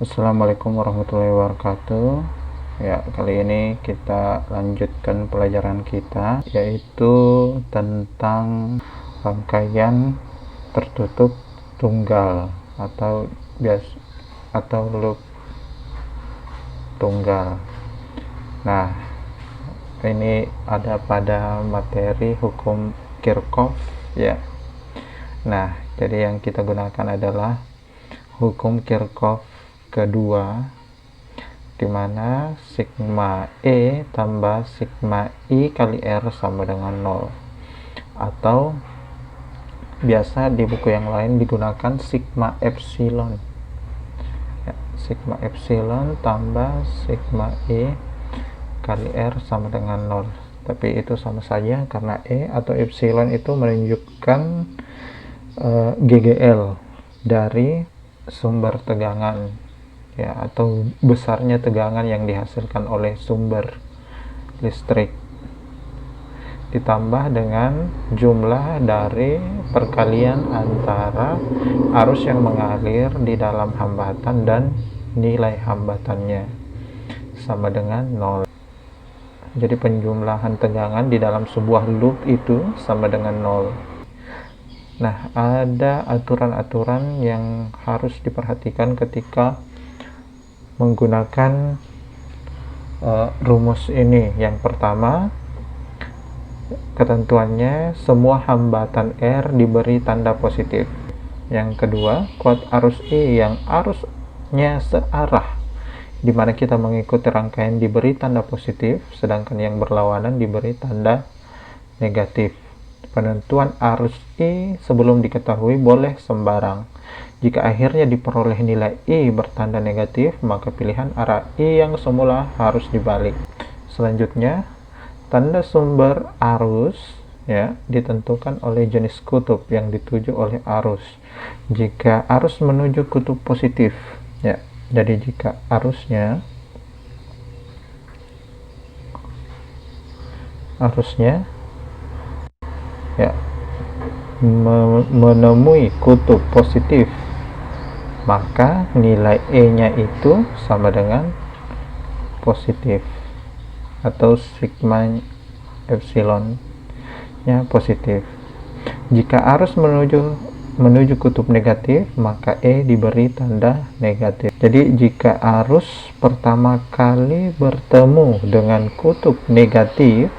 Assalamualaikum warahmatullahi wabarakatuh. Ya, kali ini kita lanjutkan pelajaran kita, yaitu tentang rangkaian tertutup tunggal atau loop tunggal. Nah, ini ada pada materi hukum Kirchhoff ya. Nah, jadi yang kita gunakan adalah hukum Kirchhoff kedua, di mana sigma E tambah sigma I kali R sama dengan 0, atau biasa di buku yang lain digunakan sigma epsilon ya, sigma epsilon tambah sigma E kali R sama dengan 0. Tapi itu sama saja karena E atau epsilon itu menunjukkan GGL dari sumber tegangan ya, atau besarnya tegangan yang dihasilkan oleh sumber listrik, ditambah dengan jumlah dari perkalian antara arus yang mengalir di dalam hambatan dan nilai hambatannya sama dengan 0. Jadi penjumlahan tegangan di dalam sebuah loop itu sama dengan 0. Nah, ada aturan-aturan yang harus diperhatikan ketika menggunakan rumus ini. Yang pertama, ketentuannya semua hambatan R diberi tanda positif. Yang kedua, kuat arus E yang arusnya searah, di mana kita mengikuti rangkaian diberi tanda positif, sedangkan yang berlawanan diberi tanda negatif. Penentuan arus E sebelum diketahui boleh sembarang. Jika akhirnya diperoleh nilai E bertanda negatif, maka pilihan arah E yang semula harus dibalik. Selanjutnya, tanda sumber arus ya ditentukan oleh jenis kutub yang dituju oleh arus. Jika arus menuju kutub positif ya, jadi jika arusnya ya menemui kutub positif, maka nilai E-nya itu sama dengan positif atau sigma epsilon-nya positif. Jika arus menuju kutub negatif, maka E diberi tanda negatif. Jadi jika arus pertama kali bertemu dengan kutub negatif,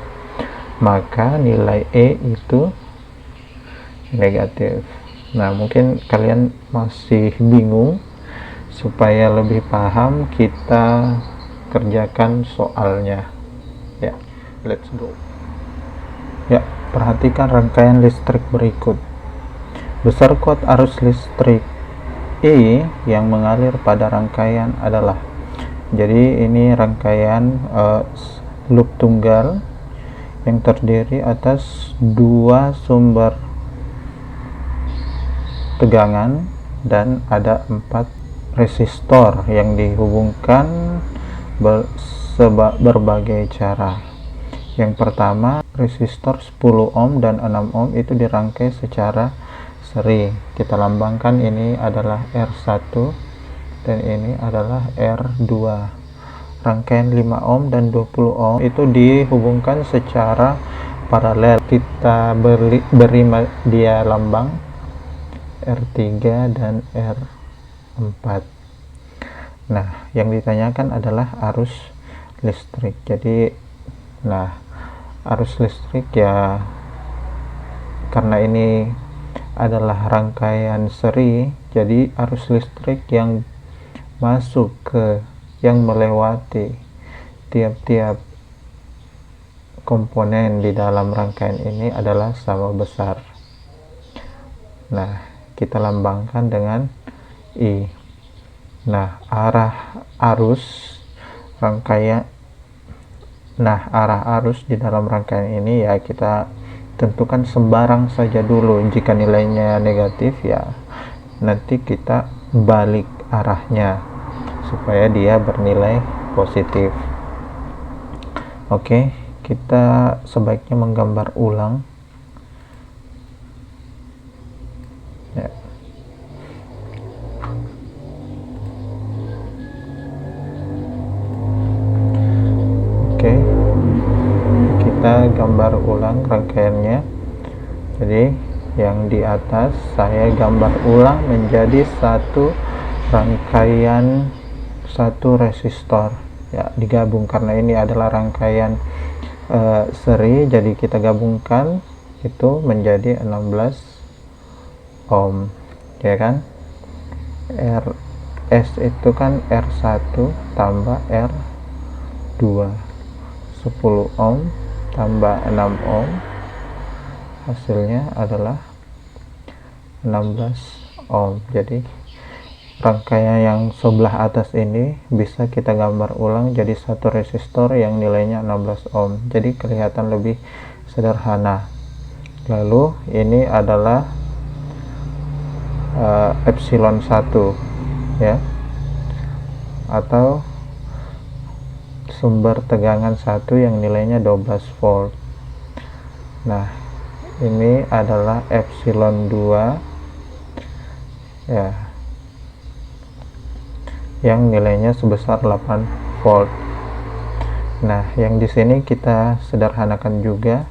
maka nilai E itu negatif. Nah, mungkin kalian masih bingung. Supaya lebih paham, kita kerjakan soalnya ya. Let's go ya. Perhatikan rangkaian listrik berikut. Besar kuat arus listrik E yang mengalir pada rangkaian adalah, jadi ini rangkaian loop tunggal yang terdiri atas dua sumber tegangan dan ada 4 resistor yang dihubungkan berbagai cara. Yang pertama, resistor 10 ohm dan 6 ohm itu dirangkai secara seri. Kita lambangkan, ini adalah R1 dan ini adalah R2. Rangkaian 5 ohm dan 20 ohm itu dihubungkan secara paralel. Kita beri dia lambang R3 dan R4. Nah, yang ditanyakan adalah arus listrik. Jadi, arus listrik ya, karena ini adalah rangkaian seri, jadi arus listrik yang masuk yang melewati tiap-tiap komponen di dalam rangkaian ini adalah sama besar. Nah, kita lambangkan dengan I. Nah, arah arus di dalam rangkaian ini ya kita tentukan sembarang saja dulu. Jika nilainya negatif ya nanti kita balik arahnya supaya dia bernilai positif. Oke, kita sebaiknya menggambar ulang ya. gambar ulang rangkaiannya. Jadi yang di atas saya gambar ulang menjadi satu rangkaian, satu resistor ya, digabung karena ini adalah rangkaian seri, jadi kita gabungkan itu menjadi 16 ohm ya kan. RS itu kan R1 tambah R2, 10 ohm tambah 6 ohm, hasilnya adalah 16 ohm. Jadi rangkaian yang sebelah atas ini bisa kita gambar ulang jadi satu resistor yang nilainya 16 ohm, jadi kelihatan lebih sederhana. Lalu ini adalah epsilon 1 ya, atau sumber tegangan 1 yang nilainya 12 volt. Nah, ini adalah epsilon 2 ya, yang nilainya sebesar 8 volt. Nah, yang di sini kita sederhanakan juga,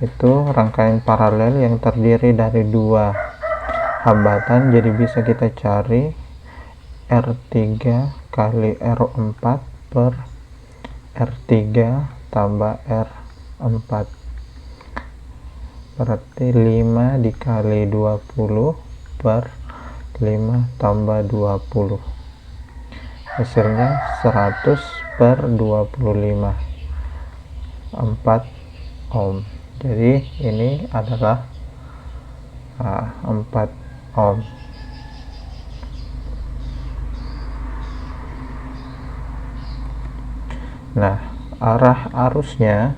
itu rangkaian paralel yang terdiri dari dua hambatan, jadi bisa kita cari R3 kali R4 per R3 tambah R4, berarti 5 dikali 20 per 5 tambah 20, hasilnya 100 per 25, 4 ohm. Jadi ini adalah 4 ohm. Nah, arah arusnya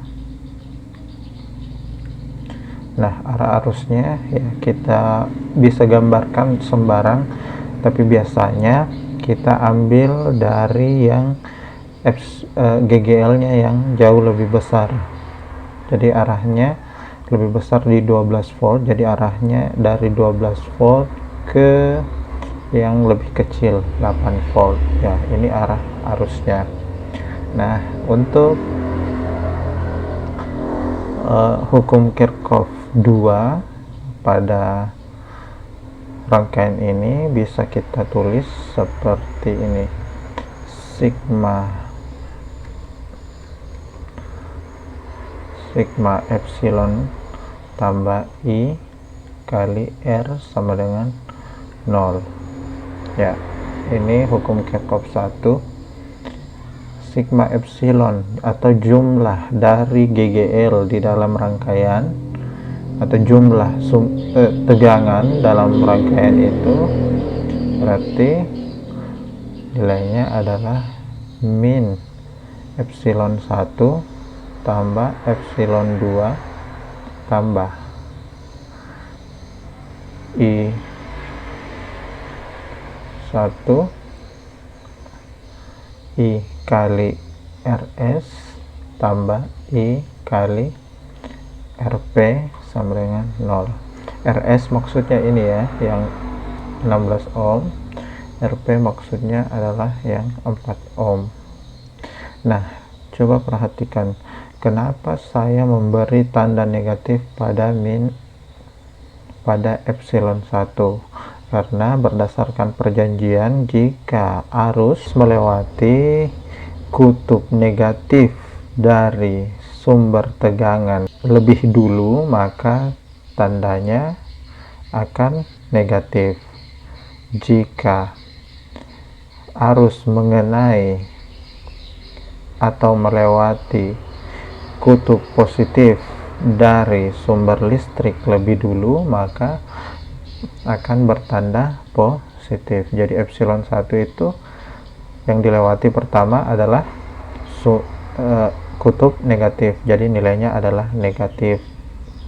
ya kita bisa gambarkan sembarang, tapi biasanya kita ambil dari yang GGL nya yang jauh lebih besar, jadi arahnya lebih besar di 12 volt, jadi arahnya dari 12 volt ke yang lebih kecil 8 volt ya, ini arah arusnya. Nah, untuk hukum Kirchhoff 2 pada rangkaian ini bisa kita tulis seperti ini: sigma epsilon tambah I kali R sama dengan 0 ya. Ini hukum Kirchhoff 1. Sigma epsilon atau jumlah dari GGL di dalam rangkaian atau jumlah tegangan dalam rangkaian itu berarti nilainya adalah min epsilon 1 tambah epsilon 2 tambah I 1 I kali RS tambah I kali RP sama dengan 0. RS maksudnya ini ya, yang 16 ohm. RP maksudnya adalah yang 4 ohm. Nah, coba perhatikan kenapa saya memberi tanda negatif pada epsilon 1, karena berdasarkan perjanjian jika arus melewati kutub negatif dari sumber tegangan lebih dulu, maka tandanya akan negatif. Jika arus mengenai atau melewati kutub positif dari sumber listrik lebih dulu, maka akan bertanda positif. Jadi epsilon 1 itu yang dilewati pertama adalah kutub negatif, jadi nilainya adalah negatif,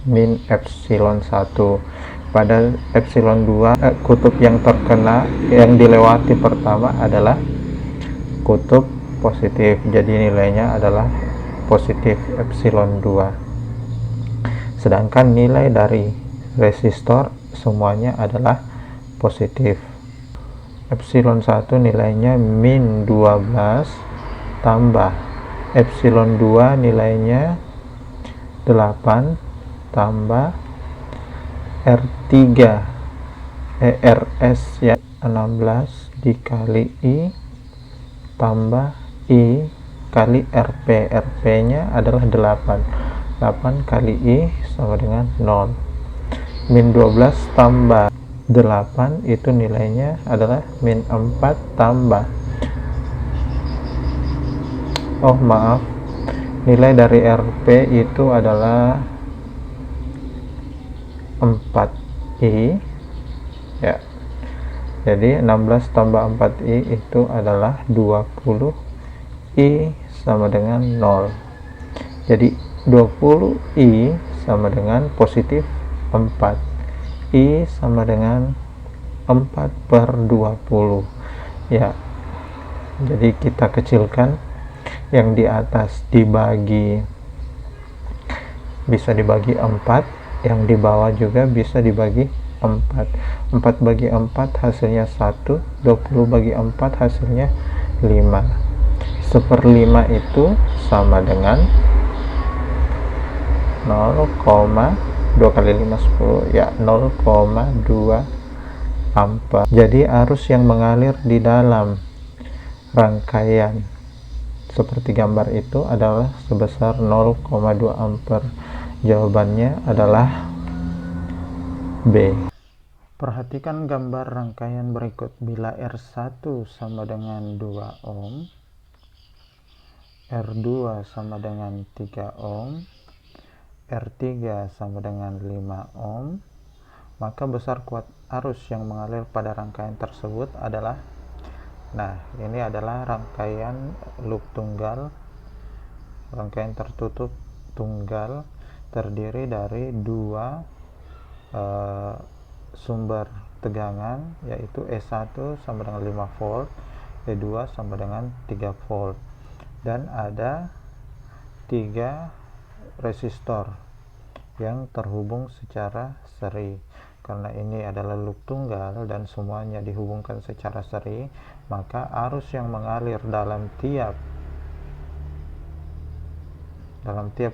min epsilon 1. Pada epsilon 2 kutub yang terkena yang dilewati pertama adalah kutub positif, jadi nilainya adalah positif epsilon 2. Sedangkan nilai dari resistor semuanya adalah positif. Epsilon 1 nilainya min 12 tambah epsilon 2 nilainya 8 tambah R3 RS ya, 16 dikali I tambah I kali RP nya adalah 8 kali I sama dengan 0. Min 12 tambah 8 itu nilainya adalah min 4 tambah, oh maaf, nilai dari RP itu adalah 4I ya. Jadi 16 tambah 4I itu adalah 20I sama dengan 0. Jadi 20I sama dengan positif 4. I sama dengan 4 per 20 ya. Jadi kita kecilkan yang di atas, bisa dibagi 4, yang di bawah juga bisa dibagi 4. 4 bagi 4 hasilnya 1, 20 bagi 4 hasilnya 5. 1/5 itu sama dengan 2 kali 5 10 ya, 0,2 ampere. Jadi arus yang mengalir di dalam rangkaian seperti gambar itu adalah sebesar 0,2 ampere. Jawabannya adalah B. Perhatikan gambar rangkaian berikut. Bila R1 sama dengan 2 ohm, R2 sama dengan 3 ohm, R3 sama dengan 5 ohm, maka besar kuat arus yang mengalir pada rangkaian tersebut adalah, nah ini adalah rangkaian loop tunggal, rangkaian tertutup tunggal, terdiri dari dua sumber tegangan, yaitu E1 sama dengan 5 volt, E2 sama dengan 3 volt, dan ada 3 resistor yang terhubung secara seri. Karena ini adalah loop tunggal dan semuanya dihubungkan secara seri, maka arus yang mengalir dalam tiap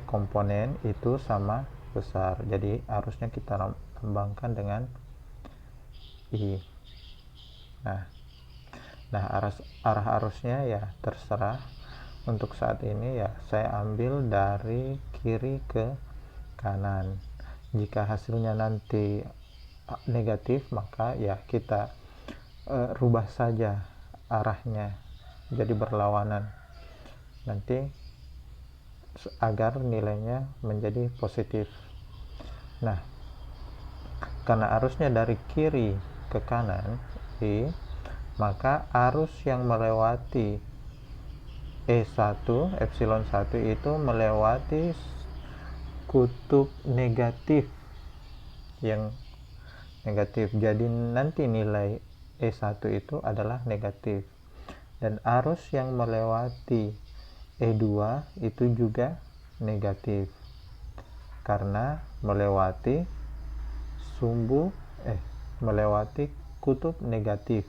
komponen itu sama besar. Jadi arusnya kita lambangkan dengan I. Nah, arah arusnya ya terserah. Untuk saat ini ya saya ambil dari kiri ke kanan. Jika hasilnya nanti negatif, maka ya kita rubah saja arahnya jadi berlawanan nanti agar nilainya menjadi positif. Nah, karena arusnya dari kiri ke kanan I, maka arus yang melewati E1 epsilon 1 itu melewati kutub negatif yang negatif. Jadi nanti nilai E1 itu adalah negatif, dan arus yang melewati E2 itu juga negatif karena melewati melewati kutub negatif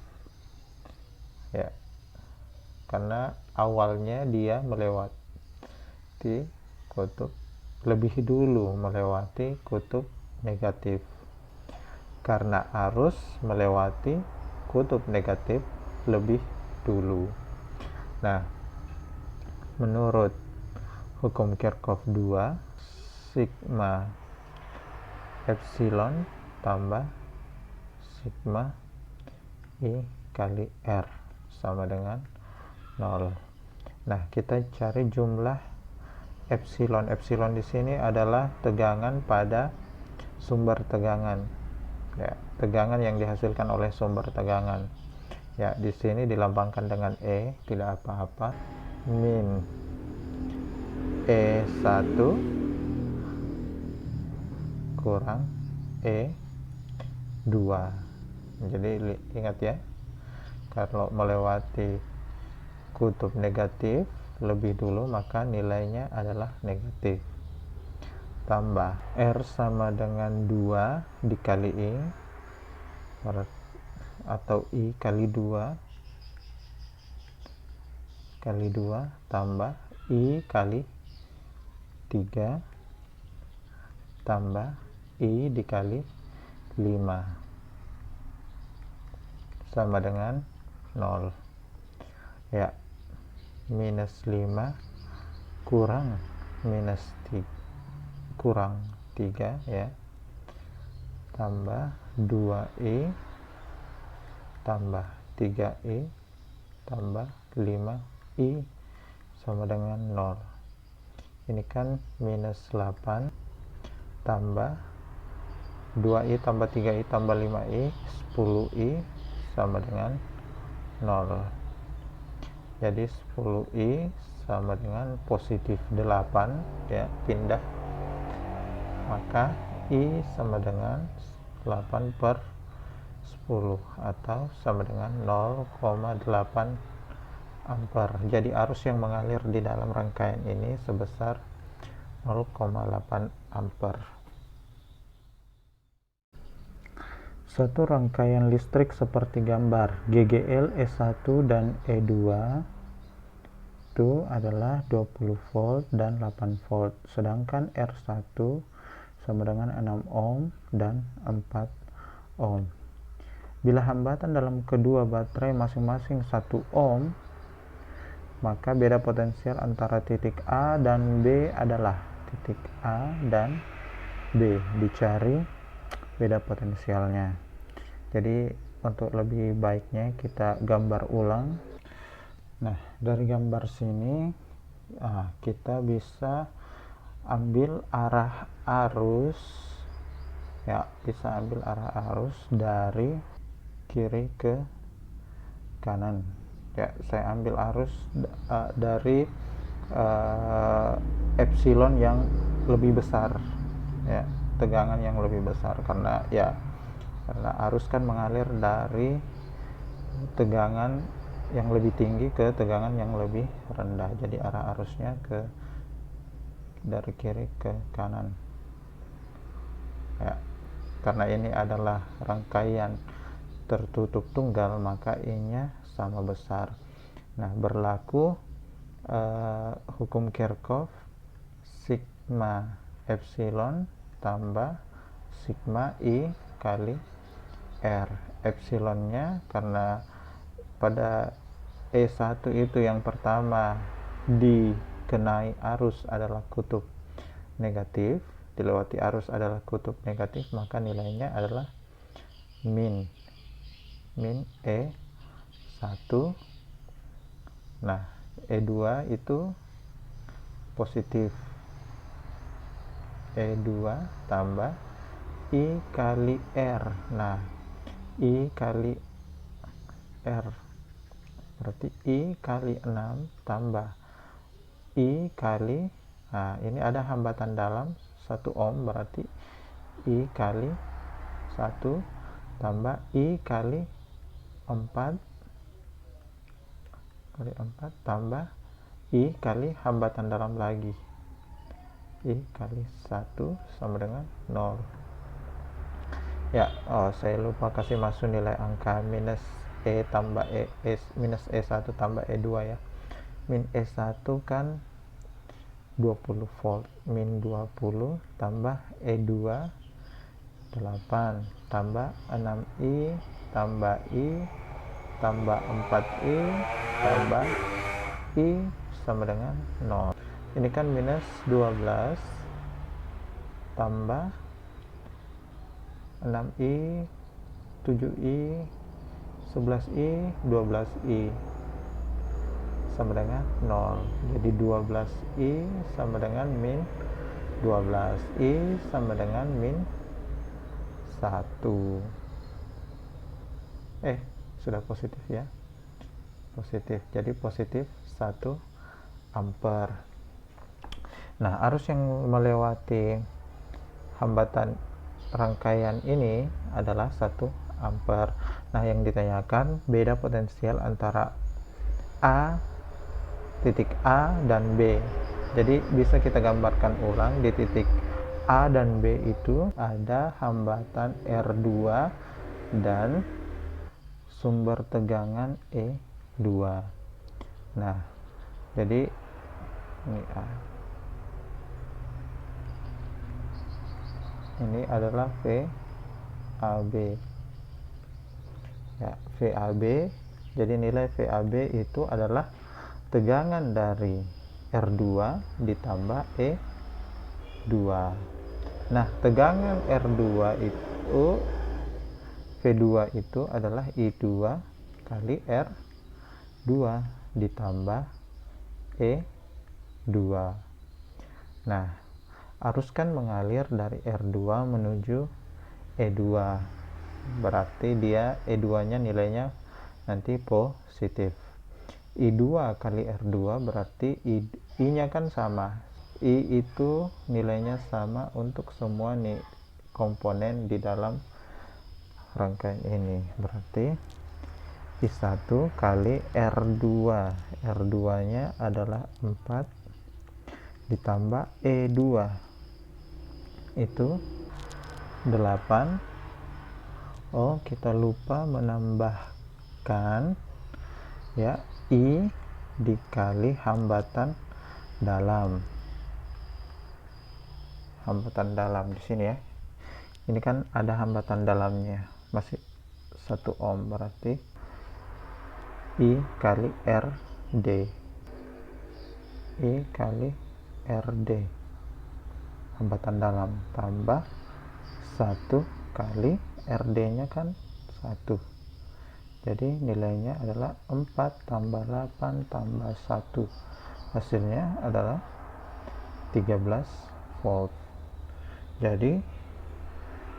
ya, karena awalnya dia melewati kutub lebih dulu melewati kutub negatif, karena arus melewati kutub negatif lebih dulu. Nah, menurut hukum Kirchhoff 2, sigma epsilon tambah sigma I kali R sama dengan 0. Nah, kita cari jumlah epsilon. Epsilon di sini adalah tegangan pada sumber tegangan. Ya, tegangan yang dihasilkan oleh sumber tegangan. Ya, di sini dilambangkan dengan E, tidak apa-apa. Min E1 kurang E2. Jadi ingat ya, kalau melewati kutub negatif lebih dulu maka nilainya adalah negatif. Tambah R sama dengan 2 dikali I, atau I kali 2 tambah I kali 3 tambah I dikali 5 sama dengan 0. Ya, minus 5 kurang minus 3 kurang 3 ya, tambah 2i tambah 3i tambah 5i sama dengan 0. Ini kan minus 8 tambah 2i tambah 3i tambah 5i 10i sama dengan 0. Jadi 10i sama dengan positif 8 ya, pindah, maka I sama dengan 8 per 10 atau sama dengan 0,8 ampere. Jadi arus yang mengalir di dalam rangkaian ini sebesar 0,8 ampere. Suatu rangkaian listrik seperti gambar GGL E1 dan E2 itu adalah 20 volt dan 8 volt, sedangkan R1 sama dengan 6 ohm dan 4 ohm. Bila hambatan dalam kedua baterai masing-masing 1 ohm, maka beda potensial antara titik A dan B adalah titik A dan B. Dicari beda potensialnya. Jadi untuk lebih baiknya kita gambar ulang. Nah, dari gambar sini kita bisa ambil arah arus ya, bisa ambil arah arus dari kiri ke kanan ya. Saya ambil arus dari epsilon yang lebih besar ya, tegangan yang lebih besar, karena arus kan mengalir dari tegangan yang lebih tinggi ke tegangan yang lebih rendah. Jadi arah arusnya dari kiri ke kanan ya. Karena ini adalah rangkaian tertutup tunggal, maka I-nya sama besar. Nah, berlaku hukum Kirchhoff, sigma epsilon tambah sigma I kali R. Epsilonnya karena pada E1 itu yang pertama dikenai arus adalah kutub negatif, dilewati arus adalah kutub negatif, maka nilainya adalah min E1. Nah, E2 itu positif, E2 tambah I kali R. Nah, I kali R berarti I kali 6 tambah I kali, nah ini ada hambatan dalam 1 ohm, berarti I kali 1 tambah I kali 4 tambah I kali hambatan dalam lagi, I kali 1 sama dengan 0 ya. Saya lupa kasih masuk nilai angka minus E tambah minus E1 tambah E2 ya. Min E1 kan 20 volt, min 20 tambah E2 8 tambah 6i tambah I tambah 4i tambah I sama dengan 0. Ini kan minus 12 tambah 6i 7i 11i 12i sama dengan 0. Jadi 12i sama dengan min 12i sama dengan min 1. Sudah positif ya, positif. Jadi positif 1 ampere. Nah, arus yang melewati hambatan rangkaian ini adalah 1 ampere. Nah, yang ditanyakan beda potensial antara titik A dan B. Jadi bisa kita gambarkan ulang. Di titik A dan B itu ada hambatan R2 dan sumber tegangan E2. Nah, jadi ini A. ini adalah VAB ya, VAB. Jadi nilai VAB itu adalah tegangan dari R2 ditambah E2. Nah, tegangan R2 itu V2 itu adalah I2 kali R2 ditambah E2. Nah, arus kan mengalir dari R2 menuju E2, berarti dia E2 nya nilainya nanti positif. I2 kali R2 berarti I nya kan sama, I itu nilainya sama untuk semua nih komponen di dalam rangkaian ini, berarti I1 kali R2, R2 nya adalah 4 ditambah E2 itu 8. Oh, kita lupa menambahkan ya, I dikali hambatan dalam. Hambatan dalam di sini ya. Ini kan ada hambatan dalamnya, masih 1 ohm, berarti I kali RD. I kali RD. Hambatan dalam tambah 1 kali RD-nya kan 1. Jadi nilainya adalah 4 tambah 8 tambah 1. Hasilnya adalah 13 volt. Jadi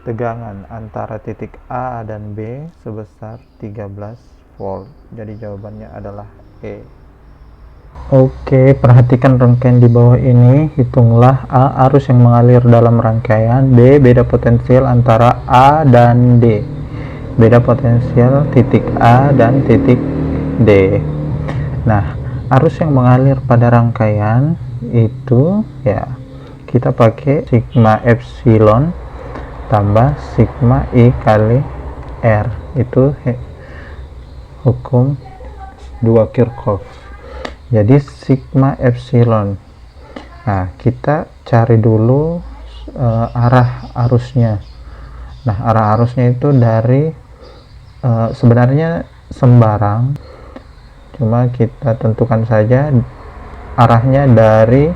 tegangan antara titik A dan B sebesar 13 volt. Jadi jawabannya adalah E. Oke, perhatikan rangkaian di bawah ini. Hitunglah A, arus yang mengalir dalam rangkaian. B, beda potensial antara A dan D. Beda potensial titik A dan titik D. Nah, arus yang mengalir pada rangkaian itu ya, kita pakai sigma epsilon tambah sigma I kali R. Itu hukum 2 Kirchhoff. Jadi sigma epsilon. Nah, kita cari dulu arah arusnya. Nah, arah arusnya itu dari sebenarnya sembarang, cuma kita tentukan saja arahnya dari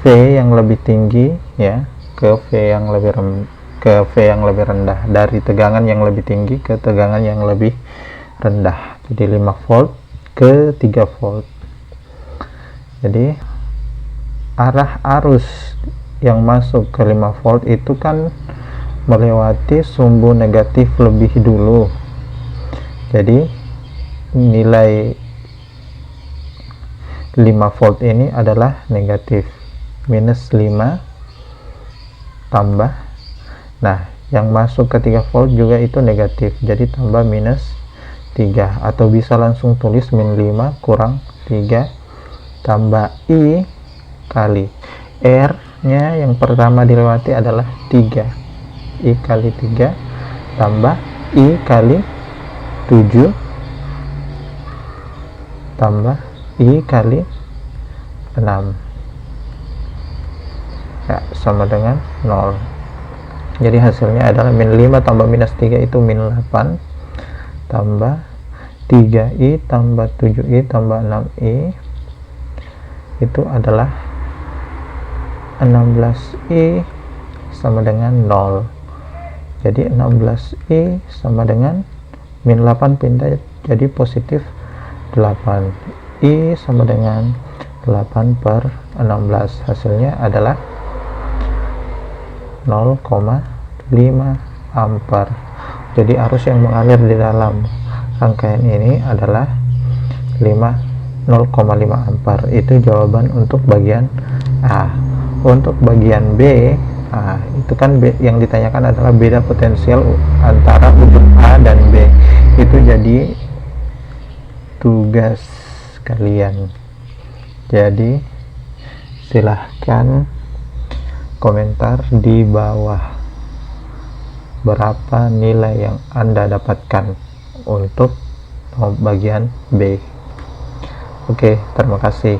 V yang lebih tinggi ya ke V yang lebih rendah, dari tegangan yang lebih tinggi ke tegangan yang lebih rendah. Jadi 5 volt ke 3 volt. Jadi arah arus yang masuk ke 5 volt itu kan melewati sumbu negatif lebih dulu. Jadi nilai 5 volt ini adalah negatif, minus 5 tambah, nah yang masuk ke 3 volt juga itu negatif, jadi tambah minus 3, atau bisa langsung tulis min 5 kurang 3 tambah I kali R nya yang pertama dilewati adalah 3, I kali 3 tambah I kali 7 tambah I kali 6 ya, sama dengan 0. Jadi hasilnya adalah min 5 tambah minus 3 itu min 8 tambah 3I tambah 7I tambah 6I itu adalah 16I sama dengan 0. Jadi 16I sama dengan min 8 pindah jadi positif 8. I sama dengan 8 per 16. Hasilnya adalah 0,5 ampere. Jadi arus yang mengalir di dalam rangkaian ini adalah 0,5 ampere. Itu jawaban untuk bagian A. Untuk bagian B, itu kan yang ditanyakan adalah beda potensial antara ujung A dan B. Itu jadi tugas kalian. Jadi silahkan komentar di bawah berapa nilai yang Anda dapatkan untuk bagian B. Oke, terima kasih.